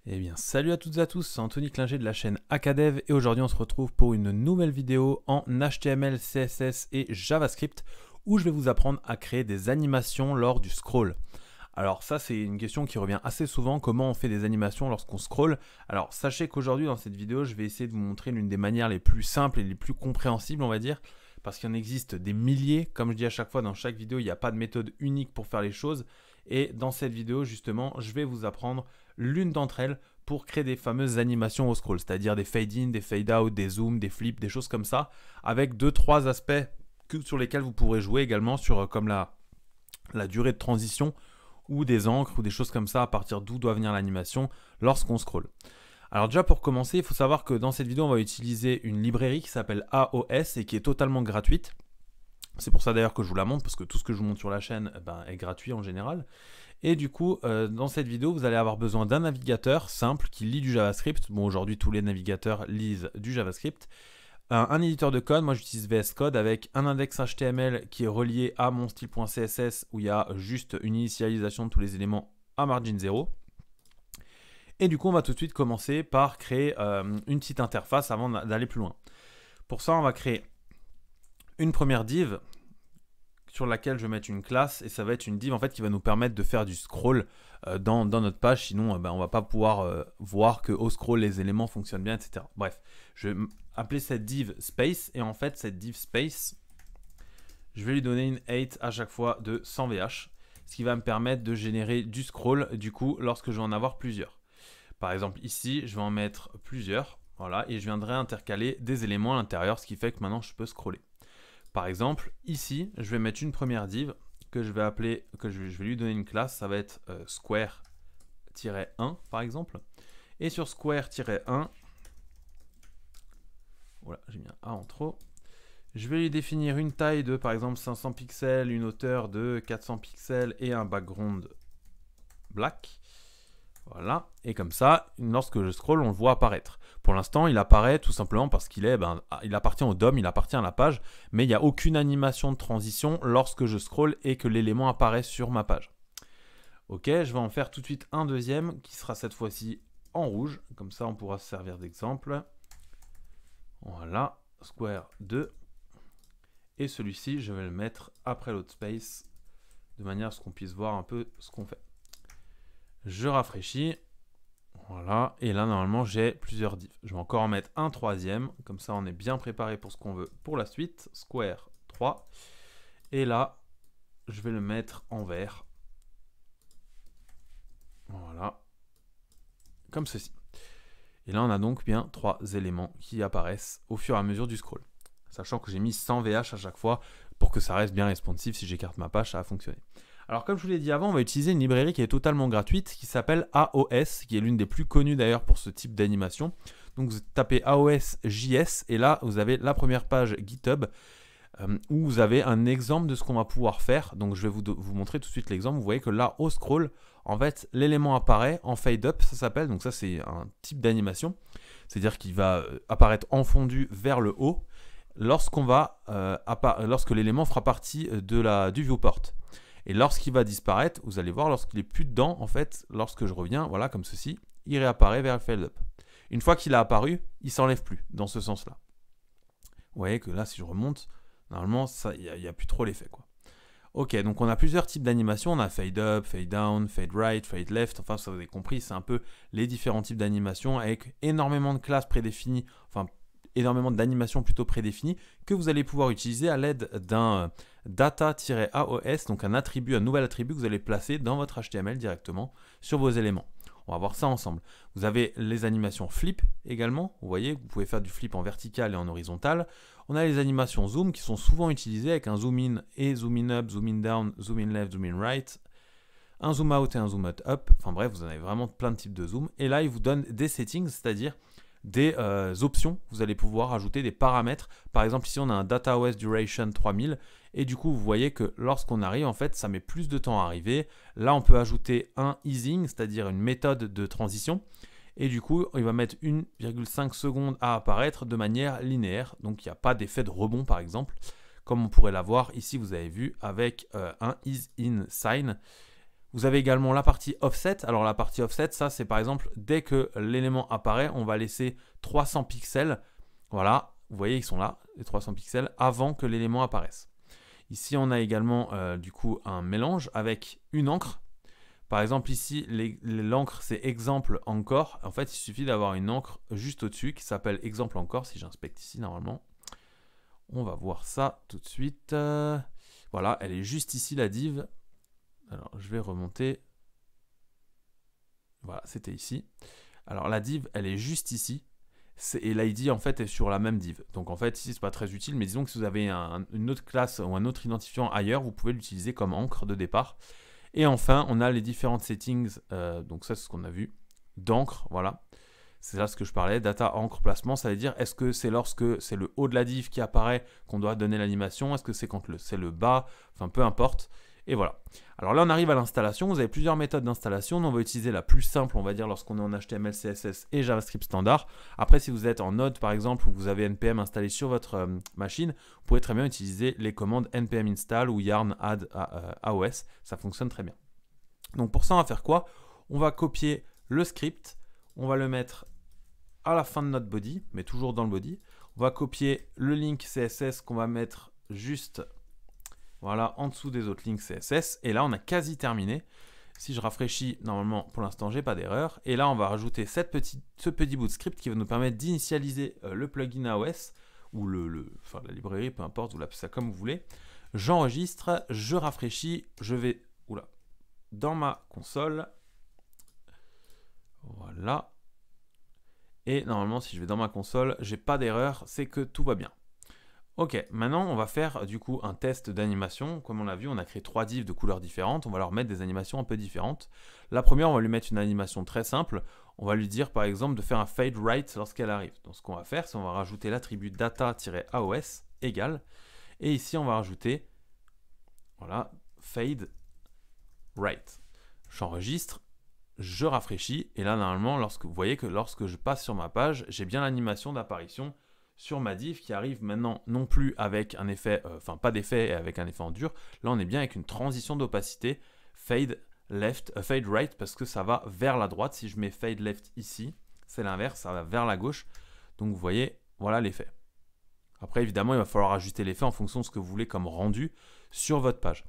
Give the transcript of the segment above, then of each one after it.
Eh bien, salut à toutes et à tous, c'est Anthony Klinger de la chaîne Acadev et aujourd'hui on se retrouve pour une nouvelle vidéo en HTML, CSS et JavaScript où je vais vous apprendre à créer des animations lors du scroll. Alors ça c'est une question qui revient assez souvent, comment on fait des animations lorsqu'on scroll. Alors sachez qu'aujourd'hui dans cette vidéo je vais essayer de vous montrer l'une des manières les plus simples et les plus compréhensibles on va dire, parce qu'il y en existe des milliers, comme je dis à chaque fois dans chaque vidéo il n'y a pas de méthode unique pour faire les choses et dans cette vidéo justement je vais vous apprendre l'une d'entre elles pour créer des fameuses animations au scroll, c'est-à-dire des fade-in, des fade-out, des zooms, des flips, des choses comme ça, avec 2-3 aspects sur lesquels vous pourrez jouer également, comme la durée de transition ou des encres ou des choses comme ça à partir d'où doit venir l'animation lorsqu'on scroll. Alors déjà pour commencer, il faut savoir que dans cette vidéo, on va utiliser une librairie qui s'appelle AOS et qui est totalement gratuite. C'est pour ça d'ailleurs que je vous la montre, parce que tout ce que je vous montre sur la chaîne est gratuit en général. Et du coup, dans cette vidéo, vous allez avoir besoin d'un navigateur simple qui lit du JavaScript. Bon, aujourd'hui, tous les navigateurs lisent du JavaScript. Un éditeur de code, moi j'utilise VS Code avec un index HTML qui est relié à mon style.css où il y a juste une initialisation de tous les éléments à margin 0. Et du coup, on va tout de suite commencer par créer une petite interface avant d'aller plus loin. Pour ça, on va créer une première div sur laquelle je vais mettre une classe et ça va être une div en fait qui va nous permettre de faire du scroll dans notre page, sinon on va pas pouvoir voir que au scroll les éléments fonctionnent bien, etc. Bref, je vais appeler cette div space et en fait cette div space, je vais lui donner une height à chaque fois de 100 VH, ce qui va me permettre de générer du scroll du coup lorsque je vais en avoir plusieurs. Par exemple ici, je vais en mettre plusieurs, voilà, et je viendrai intercaler des éléments à l'intérieur, ce qui fait que maintenant je peux scroller. Par exemple, ici, je vais mettre une première div que je vais appeler, je vais lui donner une classe, ça va être square-1 par exemple. Et sur square-1, voilà, j'ai mis un A en trop. Je vais lui définir une taille de par exemple 500 pixels, une hauteur de 400 pixels et un background black. Voilà, et comme ça, lorsque je scroll, on le voit apparaître. Pour l'instant, il apparaît tout simplement parce qu'il il appartient au DOM, il appartient à la page, mais il n'y a aucune animation de transition lorsque je scroll et que l'élément apparaît sur ma page. Ok, je vais en faire tout de suite un deuxième qui sera cette fois-ci en rouge, comme ça on pourra se servir d'exemple. Voilà, square 2. Et celui-ci, je vais le mettre après l'autre space, de manière à ce qu'on puisse voir un peu ce qu'on fait. Je rafraîchis, voilà, et là normalement j'ai plusieurs divs. Je vais encore en mettre un troisième, comme ça on est bien préparé pour ce qu'on veut pour la suite, square 3, et là je vais le mettre en vert, voilà, comme ceci. Et là on a donc bien 3 éléments qui apparaissent au fur et à mesure du scroll, sachant que j'ai mis 100 VH à chaque fois pour que ça reste bien responsive. Si j'écarte ma page, ça va fonctionner. Alors comme je vous l'ai dit avant, on va utiliser une librairie qui est totalement gratuite, qui s'appelle AOS, qui est l'une des plus connues d'ailleurs pour ce type d'animation. Donc vous tapez AOS.js et là vous avez la première page GitHub où vous avez un exemple de ce qu'on va pouvoir faire. Donc je vais vous montrer tout de suite l'exemple. Vous voyez que là au scroll, en fait l'élément apparaît en fade up, ça s'appelle. Donc ça c'est un type d'animation, c'est-à-dire qu'il va apparaître en fondu vers le haut lorsque l'élément fera partie du viewport. Et lorsqu'il va disparaître, vous allez voir, lorsqu'il n'est plus dedans, en fait, lorsque je reviens, voilà, comme ceci, il réapparaît vers le fade up. Une fois qu'il a apparu, il ne s'enlève plus, dans ce sens-là. Vous voyez que là, si je remonte, normalement, il n'y a plus trop l'effet, quoi. Ok, donc on a plusieurs types d'animations. On a fade up, fade down, fade right, fade left. Enfin, ça vous avez compris, c'est un peu les différents types d'animations avec énormément de classes prédéfinies, enfin, énormément d'animations plutôt prédéfinies que vous allez pouvoir utiliser à l'aide d'un data-aos, donc un nouvel attribut que vous allez placer dans votre HTML directement sur vos éléments. On va voir ça ensemble. Vous avez les animations flip également. Vous voyez, vous pouvez faire du flip en vertical et en horizontal. On a les animations zoom qui sont souvent utilisées avec un zoom in et zoom in up, zoom in down, zoom in left, zoom in right. Un zoom out et un zoom up. Enfin bref, vous en avez vraiment plein de types de zoom. Et là, il vous donne des settings, c'est-à-dire des options. Vous allez pouvoir ajouter des paramètres. Par exemple, ici, on a un data OS duration 3000. Et du coup, vous voyez que lorsqu'on arrive, en fait, ça met plus de temps à arriver. Là, on peut ajouter un easing, c'est-à-dire une méthode de transition. Et du coup, il va mettre 1,5 secondes à apparaître de manière linéaire. Donc, il n'y a pas d'effet de rebond, par exemple, comme on pourrait l'avoir ici, vous avez vu, avec un is in sign. Vous avez également la partie offset. Alors la partie offset, ça c'est par exemple, dès que l'élément apparaît, on va laisser 300 pixels. Voilà, vous voyez, ils sont là, les 300 pixels, avant que l'élément apparaisse. Ici, on a également du coup un mélange avec une encre. Par exemple, ici, l'encre, c'est exemple encore. En fait, il suffit d'avoir une encre juste au-dessus qui s'appelle exemple encore. Si j'inspecte ici, normalement, on va voir ça tout de suite. Voilà, elle est juste ici, la div. Alors, je vais remonter. Voilà, c'était ici. Alors, la div, elle est juste ici. Et l'ID, en fait, est sur la même div. Donc, en fait, ici, c'est pas très utile. Mais disons que si vous avez une autre classe ou un autre identifiant ailleurs, vous pouvez l'utiliser comme encre de départ. Et enfin, on a les différentes settings. Donc, ça, c'est ce qu'on a vu. D'encre, voilà. C'est là ce que je parlais. Data, encre, placement. Ça veut dire, est-ce que c'est lorsque c'est le haut de la div qui apparaît qu'on doit donner l'animation? Est-ce que c'est quand c'est le bas? Enfin, peu importe. Et voilà. Alors là, on arrive à l'installation. Vous avez plusieurs méthodes d'installation. On va utiliser la plus simple, on va dire, lorsqu'on est en HTML, CSS et JavaScript standard. Après, si vous êtes en Node, par exemple, ou vous avez NPM installé sur votre machine, vous pouvez très bien utiliser les commandes npm install ou yarn add AOS. Ça fonctionne très bien. Donc pour ça, on va faire quoi? On va copier le script. On va le mettre à la fin de notre body, mais toujours dans le body. On va copier le link CSS qu'on va mettre juste... Voilà, en dessous des autres links CSS. Et là, on a quasi terminé. Si je rafraîchis, normalement, pour l'instant, j'ai pas d'erreur. Et là, on va rajouter ce petit bout de script qui va nous permettre d'initialiser le plugin AOS ou enfin, la librairie, peu importe, vous l'appelez ça comme vous voulez. J'enregistre, je rafraîchis, je vais dans ma console. Voilà. Et normalement, si je vais dans ma console, j'ai pas d'erreur, c'est que tout va bien. Ok, maintenant on va faire du coup un test d'animation. Comme on l'a vu, on a créé 3 divs de couleurs différentes. On va leur mettre des animations un peu différentes. La première, on va lui mettre une animation très simple. On va lui dire par exemple de faire un fade right lorsqu'elle arrive. Donc ce qu'on va faire, c'est on va rajouter l'attribut data-aos égale. Et ici, on va rajouter voilà, fade right. J'enregistre, je rafraîchis. Et là, normalement, vous voyez que lorsque je passe sur ma page, j'ai bien l'animation d'apparition sur ma div qui arrive maintenant non plus avec un effet, enfin pas d'effet et avec un effet en dur. Là, on est bien avec une transition d'opacité fade left, fade right parce que ça va vers la droite. Si je mets fade left ici, c'est l'inverse, ça va vers la gauche. Donc vous voyez, voilà l'effet. Après, évidemment, il va falloir ajuster l'effet en fonction de ce que vous voulez comme rendu sur votre page.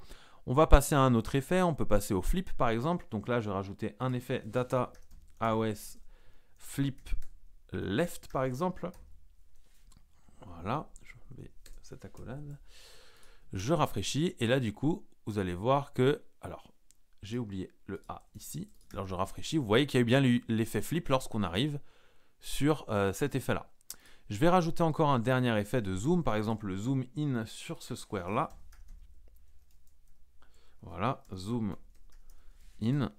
On va passer à un autre effet. On peut passer au flip par exemple. Donc là, je vais rajouter un effet data aos flip left par exemple. Voilà, je mets cette accolade. Je rafraîchis et là du coup, vous allez voir que, alors, j'ai oublié le A ici. Alors je rafraîchis, vous voyez qu'il y a eu bien l'effet flip lorsqu'on arrive sur cet effet-là. Je vais rajouter encore un dernier effet de zoom, par exemple le zoom in sur ce square-là. Voilà, zoom in.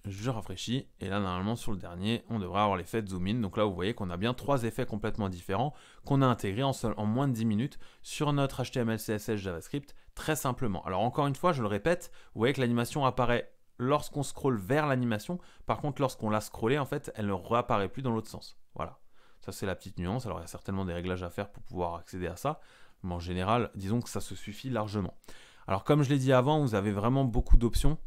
Je rafraîchis et là normalement sur le dernier on devrait avoir l'effet de zoom in. Donc là vous voyez qu'on a bien 3 effets complètement différents qu'on a intégrés en moins de 10 minutes sur notre HTML, CSS, JavaScript très simplement. Alors encore une fois je le répète, vous voyez que l'animation apparaît lorsqu'on scrolle vers l'animation. Par contre lorsqu'on l'a scrollé en fait elle ne réapparaît plus dans l'autre sens. Voilà, ça c'est la petite nuance. Alors il y a certainement des réglages à faire pour pouvoir accéder à ça. Mais en général disons que ça se suffit largement. Alors comme je l'ai dit avant, vous avez vraiment beaucoup d'options.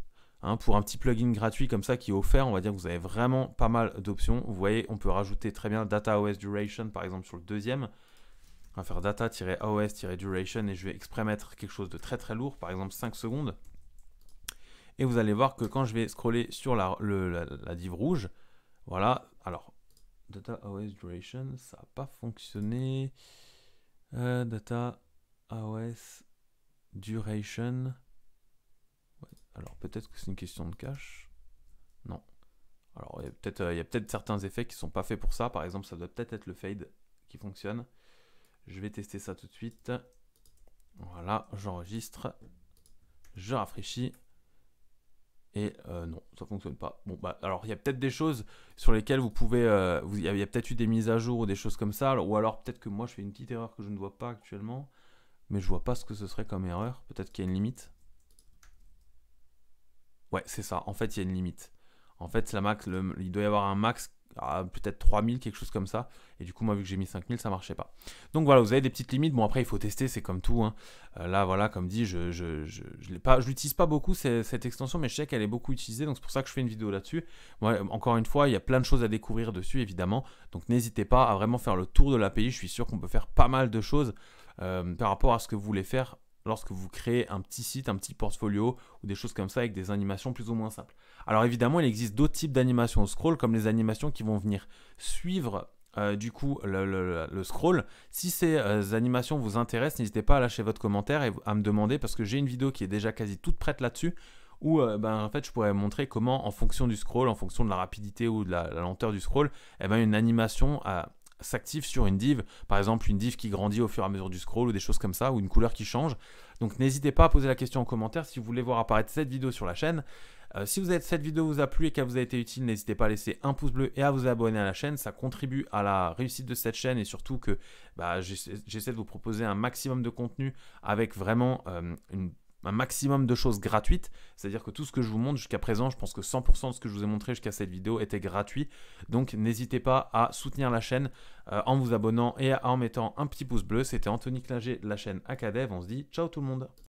Pour un petit plugin gratuit comme ça qui est offert, on va dire que vous avez vraiment pas mal d'options. Vous voyez, on peut rajouter très bien data aos duration par exemple sur le deuxième. On va faire data-aos-duration et je vais exprès mettre quelque chose de très très lourd, par exemple 5 secondes. Et vous allez voir que quand je vais scroller sur la div rouge, voilà, alors data aos duration, ça n'a pas fonctionné. Data aos duration. Alors peut-être que c'est une question de cache. Non. Alors il y a peut-être certains effets qui ne sont pas faits pour ça. Par exemple, ça doit peut-être être le fade qui fonctionne. Je vais tester ça tout de suite. Voilà, j'enregistre. Je rafraîchis. Et non, ça ne fonctionne pas. Bon, bah, alors il y a peut-être des choses sur lesquelles vous pouvez... il y a peut-être eu des mises à jour ou des choses comme ça. Ou alors peut-être que moi je fais une petite erreur que je ne vois pas actuellement. Mais je ne vois pas ce que ce serait comme erreur. Peut-être qu'il y a une limite. Ouais, c'est ça. En fait, il y a une limite. En fait, il doit y avoir un max peut-être 3000, quelque chose comme ça. Et du coup, moi, vu que j'ai mis 5000, ça marchait pas. Donc voilà, vous avez des petites limites. Bon, après, il faut tester, c'est comme tout, hein. Là, voilà, comme dit, je l'utilise pas beaucoup, cette extension, mais je sais qu'elle est beaucoup utilisée. Donc c'est pour ça que je fais une vidéo là-dessus. Moi, encore une fois, il y a plein de choses à découvrir dessus, évidemment. Donc n'hésitez pas à vraiment faire le tour de l'API. Je suis sûr qu'on peut faire pas mal de choses par rapport à ce que vous voulez faire lorsque vous créez un petit site, un petit portfolio ou des choses comme ça avec des animations plus ou moins simples. Alors évidemment, il existe d'autres types d'animations au scroll, comme les animations qui vont venir suivre du coup le scroll. Si ces animations vous intéressent, n'hésitez pas à lâcher votre commentaire et à me demander, parce que j'ai une vidéo qui est déjà quasi toute prête là-dessus, où en fait je pourrais montrer comment, en fonction du scroll, en fonction de la rapidité ou de la lenteur du scroll, une animation s'active sur une div, par exemple une div qui grandit au fur et à mesure du scroll ou des choses comme ça, ou une couleur qui change. Donc n'hésitez pas à poser la question en commentaire si vous voulez voir apparaître cette vidéo sur la chaîne. Si cette vidéo vous a plu et qu'elle vous a été utile, n'hésitez pas à laisser un pouce bleu et à vous abonner à la chaîne. Ça contribue à la réussite de cette chaîne et surtout que j'essaie de vous proposer un maximum de contenu avec vraiment un maximum de choses gratuites. C'est-à-dire que tout ce que je vous montre jusqu'à présent, je pense que 100% de ce que je vous ai montré jusqu'à cette vidéo était gratuit. Donc n'hésitez pas à soutenir la chaîne en vous abonnant et en mettant un petit pouce bleu. C'était Anthony Klinger de la chaîne Acadev. On se dit ciao tout le monde.